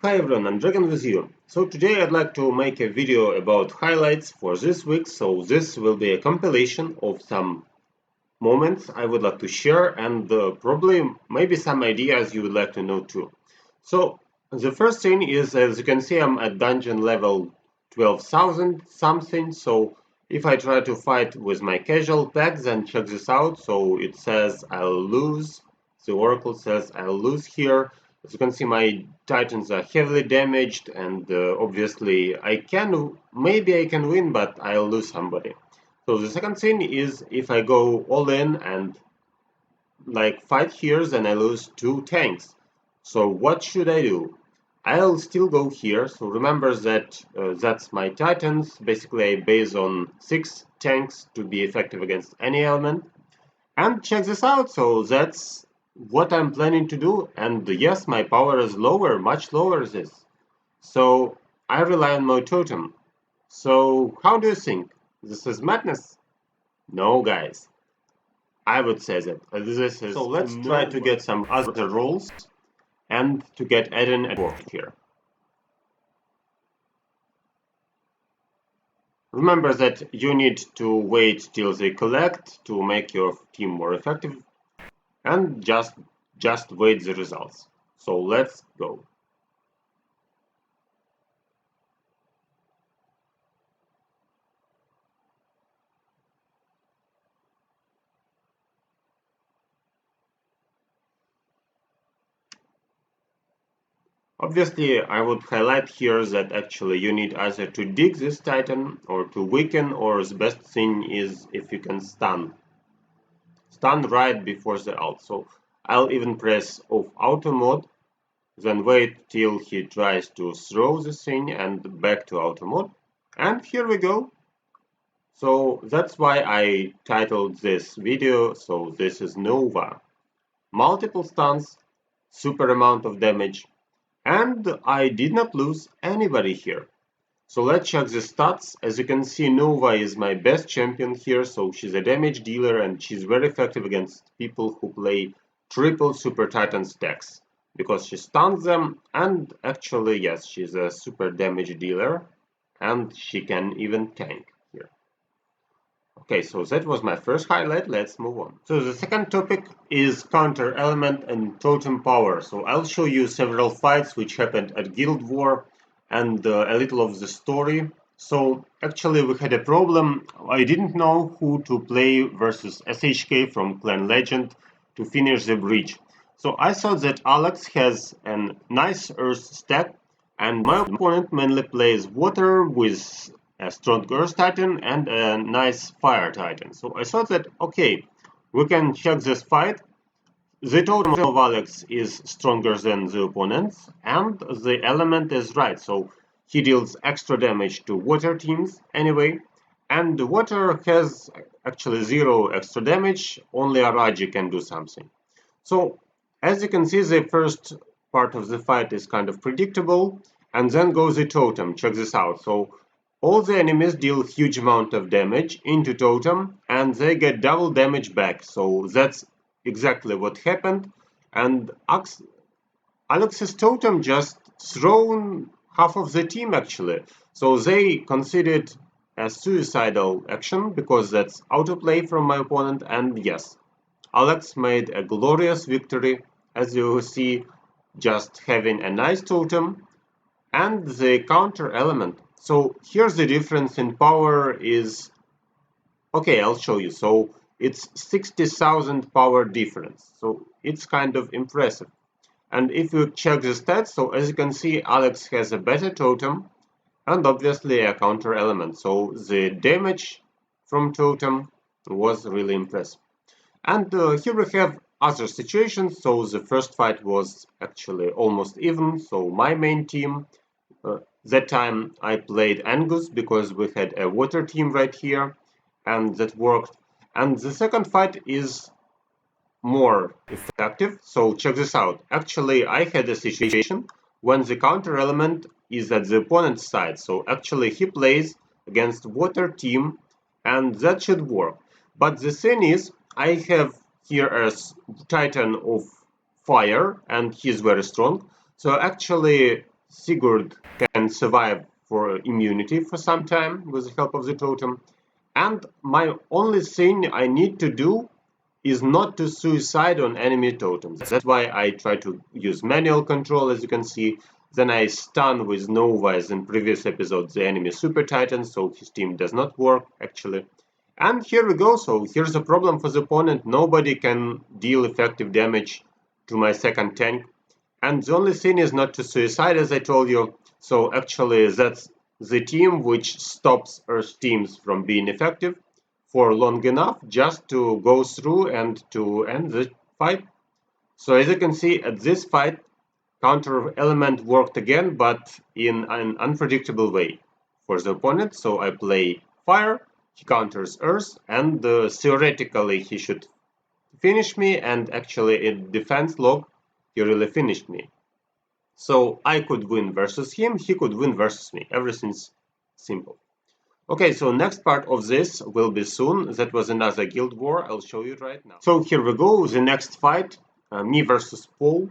Hi everyone, I'm Dragon with you. So today I'd like to make a video about highlights for this week. So this will be a compilation of some moments I would like to share and probably maybe some ideas you would like to know too. So the first thing is, as you can see, I'm at dungeon level 12,000 something. So if I try to fight with my casual pack, then check this out. So it says I'll lose. The oracle says I'll lose here. As you can see, my titans are heavily damaged, and obviously maybe I can win, but I'll lose somebody. So the second thing is, if I go all in and like fight here, then I lose 2 tanks. So what should I do? I'll still go here. So remember that that's my titans. Basically, I base on 6 tanks to be effective against any element. And check this out. So that's what I'm planning to do. And yes, my power is lower, much lower this. So I rely on my totem. So how do you think? This is madness? No, guys. I would say that this is. So let's try to get some other roles and to get Eden at work here. Remember that you need to wait till they collect to make your team more effective, and just wait the results. So let's go. Obviously, I would highlight here that actually you need either to dig this Titan or to weaken, or the best thing is if you can stun. Stun right before the ult. So I'll even press off auto mode, then wait till he tries to throw the thing and back to auto mode. And here we go. So that's why I titled this video, so this is Nova. Multiple stuns, super amount of damage, and I did not lose anybody here. So let's check the stats. As you can see, Nova is my best champion here, so she's a damage dealer and she's very effective against people who play triple super titan stacks, because she stuns them, and actually, yes, she's a super damage dealer, and she can even tank here. Okay, so that was my first highlight. Let's move on. So the second topic is counter element and totem power. So I'll show you several fights which happened at Guild War and a little of the story. So actually we had a problem. I didn't know who to play versus SHK from Clan Legend to finish the bridge. So I thought that Alex has a nice earth stack, and my opponent mainly plays water with a strong Earth Titan and a nice Fire Titan. So I thought that, okay, we can check this fight. The totem of Alex is stronger than the opponent's, and the element is right. So he deals extra damage to water teams anyway, and the water has actually 0 extra damage, only Araji can do something. So as you can see, the first part of the fight is kind of predictable, and then goes the totem. Check this out. So all the enemies deal huge amount of damage into totem, and they get double damage back. So that's exactly what happened. And Alex's totem just thrown half of the team actually. So they considered a suicidal action because that's autoplay from my opponent, and yes, Alex made a glorious victory, as you see, just having a nice totem and the counter element. So here's the difference in power is, okay, I'll show you. So it's 60,000 power difference. So it's kind of impressive. And if you check the stats, so as you can see, Alex has a better totem and obviously a counter element. So the damage from totem was really impressive. And here we have other situations. So the first fight was actually almost even. So my main team, that time I played Angus because we had a water team right here, and that worked. And the second fight is more effective. So check this out. Actually, I had a situation when the counter element is at the opponent's side. So actually he plays against water team, and that should work. But the thing is, I have here a Titan of fire, and he's very strong. So actually Sigurd can survive for immunity for some time with the help of the totem. And my only thing I need to do is not to suicide on enemy totems. That's why I try to use manual control, as you can see. Then I stun with Nova, as in previous episodes, the enemy super titans, so his team does not work actually. And here we go. So here's a problem for the opponent. Nobody can deal effective damage to my second tank. And the only thing is not to suicide, as I told you. So actually that's the team which stops Earth teams from being effective for long enough just to go through and to end the fight. So as you can see, at this fight, counter element worked again, but in an unpredictable way for the opponent. So I play fire, he counters earth, and theoretically he should finish me, and actually in defense log he really finished me. So I could win versus him, he could win versus me. Everything's simple. Okay, so next part of this will be soon. That was another guild war. I'll show you right now. So here we go, the next fight, me versus Paul.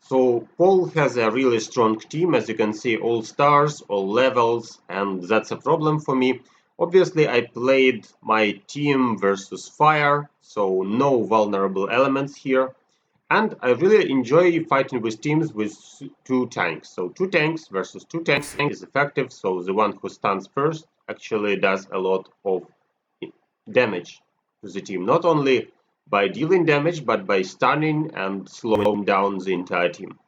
So Paul has a really strong team, as you can see, all stars, all levels, and that's a problem for me. Obviously, I played my team versus fire, so no vulnerable elements here. And I really enjoy fighting with teams with two tanks. So two tanks versus two tanks is effective, so the one who stuns first actually does a lot of damage to the team. Not only by dealing damage, but by stunning and slowing down the entire team.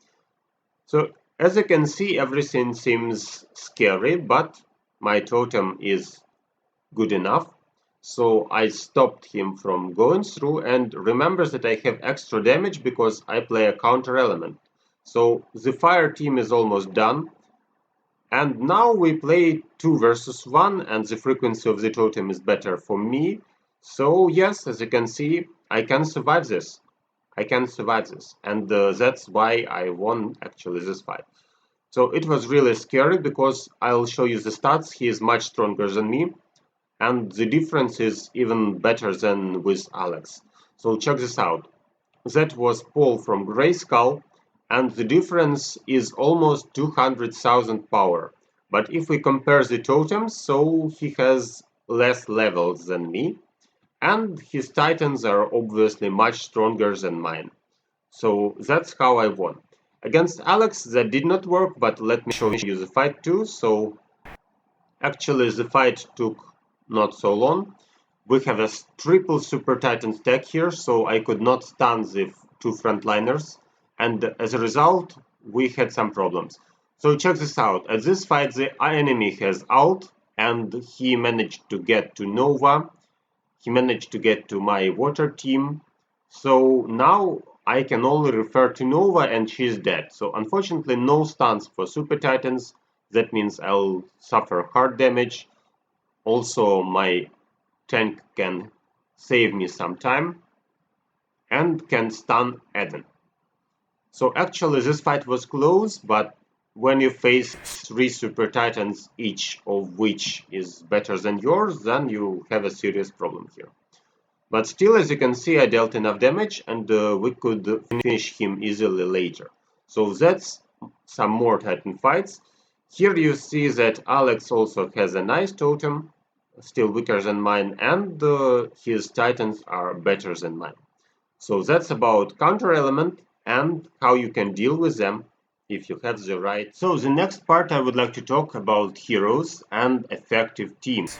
So as you can see, everything seems scary, but my totem is good enough. So I stopped him from going through, and remember that I have extra damage because I play a counter element. So the fire team is almost done. And now we play 2 versus 1, and the frequency of the totem is better for me. So yes, as you can see, I can survive this. I can survive this. And that's why I won actually this fight. So it was really scary because I'll show you the stats. He is much stronger than me. And the difference is even better than with Alex. So check this out. That was Paul from Grey Skull, and the difference is almost 200,000 power. But if we compare the totems, so he has less levels than me, and his titans are obviously much stronger than mine. So that's how I won. Against Alex that did not work, but let me show you the fight too. So actually the fight took not so long. We have a triple super titan stack here, so I could not stun the two frontliners, and as a result we had some problems. So check this out. At this fight the enemy has ult, and he managed to get to Nova, he managed to get to my water team, so now I can only refer to Nova and she's dead. So unfortunately no stuns for super titans, that means I'll suffer hard damage. Also my tank can save me some time and can stun Eden. So actually this fight was close, but when you face 3 super titans, each of which is better than yours, then you have a serious problem here. But still, as you can see, I dealt enough damage, and we could finish him easily later. So that's some more titan fights. Here you see that Alex also has a nice totem, still weaker than mine, and his titans are better than mine. So that's about counter element and how you can deal with them if you have the right. So the next part I would like to talk about heroes and effective teams.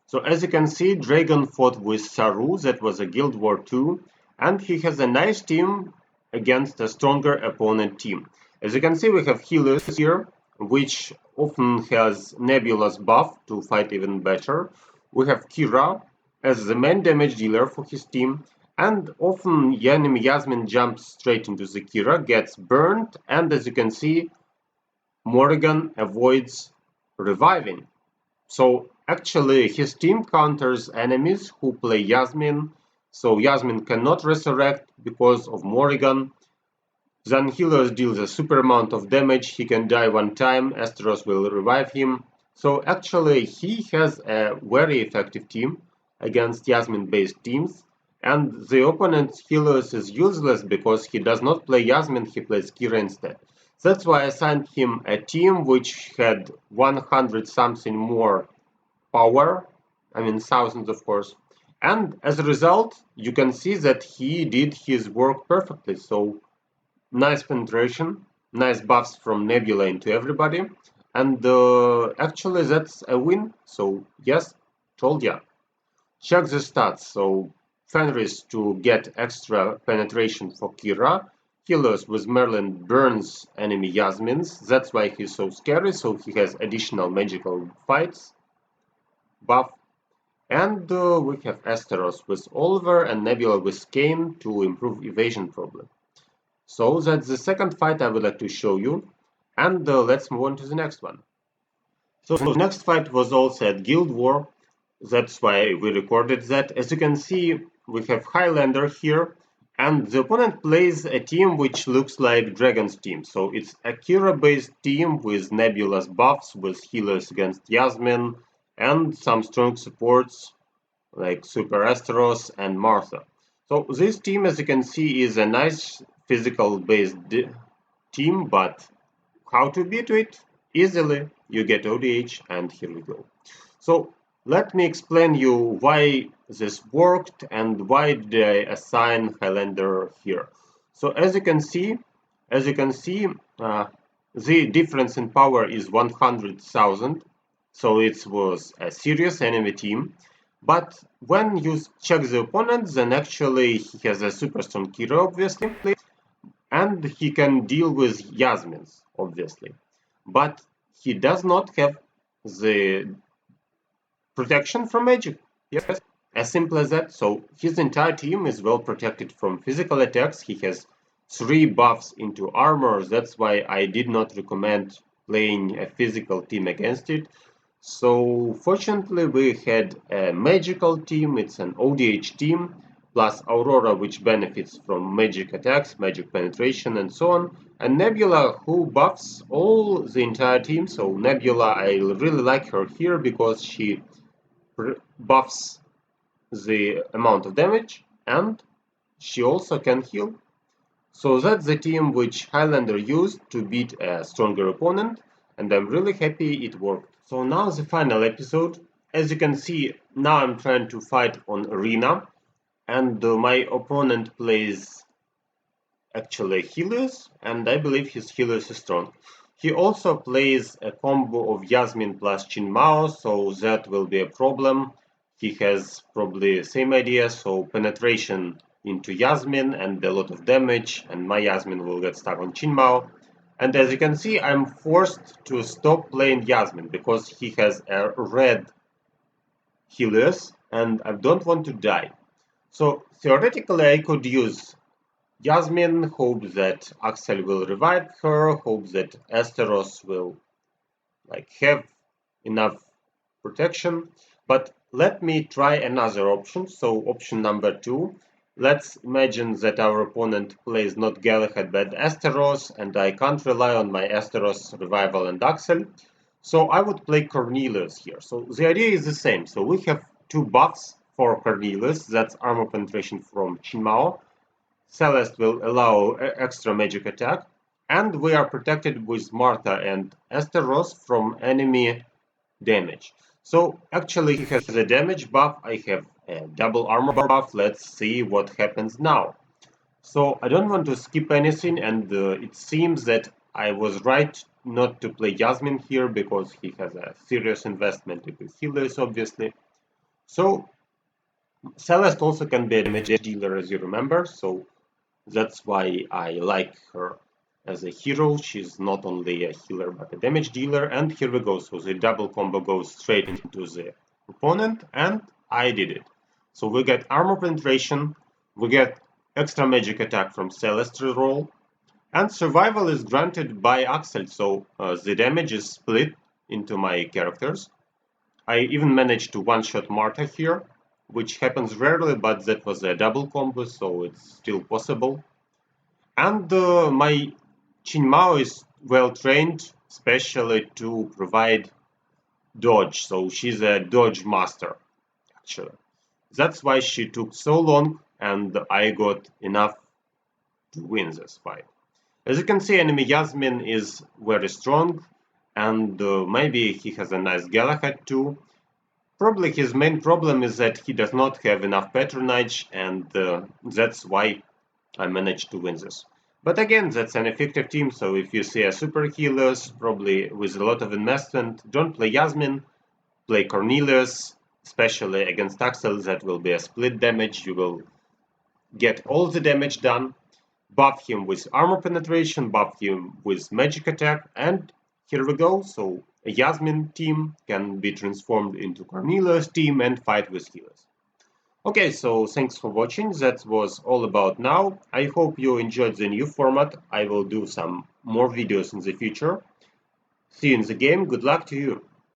So as you can see, Dragon fought with Saru, that was a Guild War 2, and he has a nice team against a stronger opponent team. As you can see, we have Hellios here, which often has Nebula's buff to fight even better. We have Keira as the main damage dealer for his team, and often enemy Yasmine jumps straight into the Keira, gets burned, and as you can see, Morrigan avoids reviving. So actually his team counters enemies who play Yasmine, so Yasmine cannot resurrect because of Morrigan. Then Hellios deals a super amount of damage, he can die one time, Asteros will revive him. So actually he has a very effective team against Yasmine based teams, and the opponent Hellios is useless because he does not play Yasmine, he plays Keira instead. That's why I assigned him a team which had 100 something more power, I mean thousands of course, and as a result you can see that he did his work perfectly. So nice penetration, nice buffs from Nebula into everybody, and actually that's a win. So yes, told ya. Check the stats. So Fenris to get extra penetration for Keira. Hellios with Merlin burns enemy Yasmines. That's why he's so scary. So he has additional magical fights buff. And we have Asteros with Oliver and Nebula with Kane to improve evasion problem. So that's the second fight I would like to show you. And let's move on to the next one. So the next fight was also at Guild War. That's why we recorded that. As you can see, we have Highlander here. And the opponent plays a team which looks like Dragon's team. So it's a Keira-based team with Nebula's buffs, with healers against Yasmine, and some strong supports like Super Asteros and Martha. So this team, as you can see, is a nice physical-based team, but how to beat it? Easily. You get ODH, and here we go. So let me explain you why this worked and why did I assign Highlander here. So as you can see, the difference in power is 100,000. So it was a serious enemy team. But when you check the opponent, then actually he has a super strong Keira, obviously, and he can deal with Yasmines, obviously. But he does not have the protection from magic. Yes, as simple as that. So his entire team is well protected from physical attacks. He has 3 buffs into armor. That's why I did not recommend playing a physical team against it. So fortunately we had a magical team, it's an ODH team, plus Aurora which benefits from magic attacks, magic penetration and so on, and Nebula who buffs all the entire team. So Nebula, I really like her here because she buffs the amount of damage and she also can heal. So that's the team which Highlander used to beat a stronger opponent, and I'm really happy it worked. So now the final episode. As you can see, now I'm trying to fight on Arena, and my opponent plays actually Hellios, and I believe his Hellios is strong. He also plays a combo of Yasmine plus Chin Mao, so that will be a problem. He has probably the same idea, so penetration into Yasmine and a lot of damage, and my Yasmine will get stuck on Chin Mao. And as you can see, I'm forced to stop playing Yasmine because he has a red Helios and I don't want to die. So theoretically I could use Yasmine, hope that Axel will revive her, hope that Asteros will have enough protection. But let me try another option. So option number 2. Let's imagine that our opponent plays not Galahad but Asteros, and I can't rely on my Asteros revival and Axel. So I would play Cornelius here. So the idea is the same. So we have 2 buffs for Cornelius. That's armor penetration from Chinmao. Celeste will allow extra magic attack. And we are protected with Martha and Asteros from enemy damage. So actually he has a damage buff, I have a double armor buff. Let's see what happens now. So I don't want to skip anything, and it seems that I was right not to play Yasmine here because he has a serious investment into healers, obviously. So Celeste also can be a damage dealer, as you remember, so that's why I like her as a hero. She's not only a healer but a damage dealer, and here we go. So the double combo goes straight into the opponent, and I did it. So we get armor penetration, we get extra magic attack from Celeste roll, and survival is granted by Axel, so the damage is split into my characters. I even managed to one-shot Martha here, which happens rarely, but that was a double combo, so it's still possible. And my Chin Mao is well trained, especially to provide dodge, so she's a dodge master, actually. That's why she took so long, and I got enough to win this fight. As you can see, enemy Yasmine is very strong, and maybe he has a nice Galahad too. Probably his main problem is that he does not have enough patronage, and that's why I managed to win this. But again, that's an effective team, so if you see a super healers, probably with a lot of investment, don't play Yasmine, play Cornelius, especially against Axel, that will be a split damage, you will get all the damage done, buff him with armor penetration, buff him with magic attack, and here we go, so a Yasmine team can be transformed into Cornelius team and fight with healers. Okay, so thanks for watching, that was all about now. I hope you enjoyed the new format, I will do some more videos in the future. See you in the game, good luck to you!